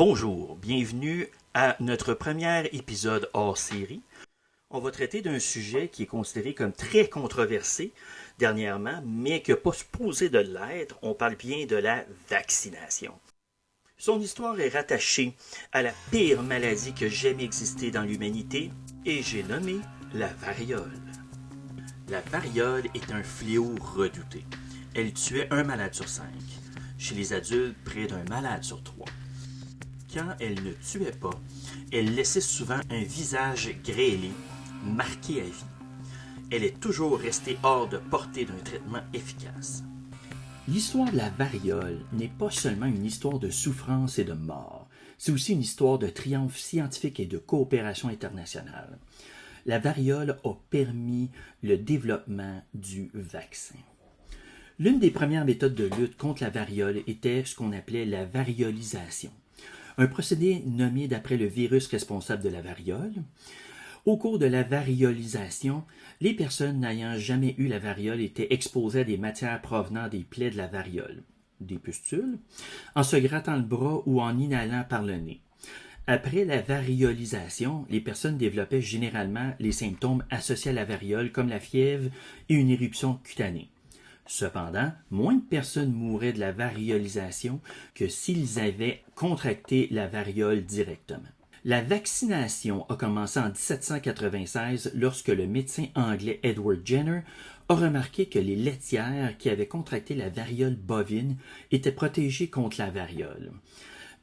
Bonjour, bienvenue à notre premier épisode hors série. On va traiter d'un sujet qui est considéré comme très controversé dernièrement, mais qui n'a pas supposé de l'être. On parle bien de la vaccination. Son histoire est rattachée à la pire maladie qui a jamais existé dans l'humanité, et j'ai nommé la variole. La variole est un fléau redouté. Elle tuait un malade sur 5. Chez les adultes, près d'un malade sur 3. Quand elle ne tuait pas, elle laissait souvent un visage grêlé, marqué à vie. Elle est toujours restée hors de portée d'un traitement efficace. L'histoire de la variole n'est pas seulement une histoire de souffrance et de mort, c'est aussi une histoire de triomphe scientifique et de coopération internationale. La variole a permis le développement du vaccin. L'une des premières méthodes de lutte contre la variole était ce qu'on appelait la variolisation, un procédé nommé d'après le virus responsable de la variole. Au cours de la variolisation, les personnes n'ayant jamais eu la variole étaient exposées à des matières provenant des plaies de la variole, des pustules, en se grattant le bras ou en inhalant par le nez. Après la variolisation, les personnes développaient généralement les symptômes associés à la variole comme la fièvre et une éruption cutanée. Cependant, moins de personnes mouraient de la variolisation que s'ils avaient contracté la variole directement. La vaccination a commencé en 1796 lorsque le médecin anglais Edward Jenner a remarqué que les laitières qui avaient contracté la variole bovine étaient protégées contre la variole.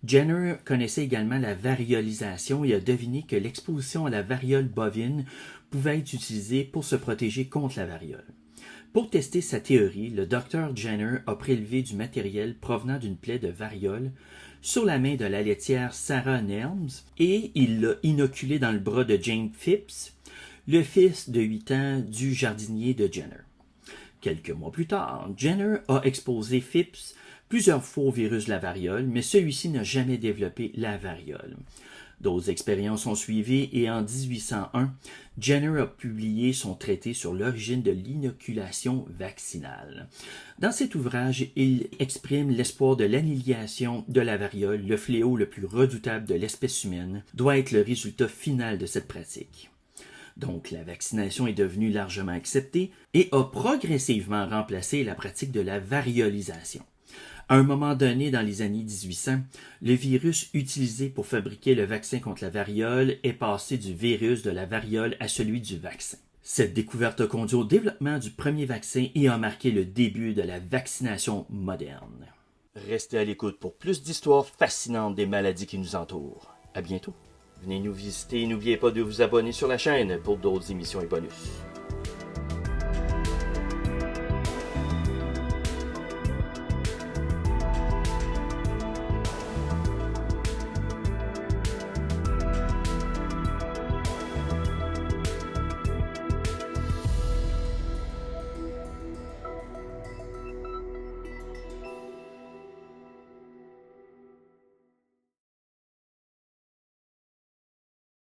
Jenner connaissait également la variolisation et a deviné que l'exposition à la variole bovine pouvait être utilisée pour se protéger contre la variole. Pour tester sa théorie, le Dr Jenner a prélevé du matériel provenant d'une plaie de variole sur la main de la laitière Sarah Nelms et il l'a inoculé dans le bras de James Phipps, le fils de 8 ans du jardinier de Jenner. Quelques mois plus tard, Jenner a exposé Phipps plusieurs fois au virus de la variole, mais celui-ci n'a jamais développé la variole. D'autres expériences ont suivi et en 1801, Jenner a publié son traité sur l'origine de l'inoculation vaccinale. Dans cet ouvrage, il exprime l'espoir de l'annihilation de la variole, le fléau le plus redoutable de l'espèce humaine, doit être le résultat final de cette pratique. Donc, la vaccination est devenue largement acceptée et a progressivement remplacé la pratique de la variolisation. À un moment donné, dans les années 1800, le virus utilisé pour fabriquer le vaccin contre la variole est passé du virus de la variole à celui du vaccin. Cette découverte a conduit au développement du premier vaccin et a marqué le début de la vaccination moderne. Restez à l'écoute pour plus d'histoires fascinantes des maladies qui nous entourent. À bientôt. Venez nous visiter et n'oubliez pas de vous abonner sur la chaîne pour d'autres émissions et bonus.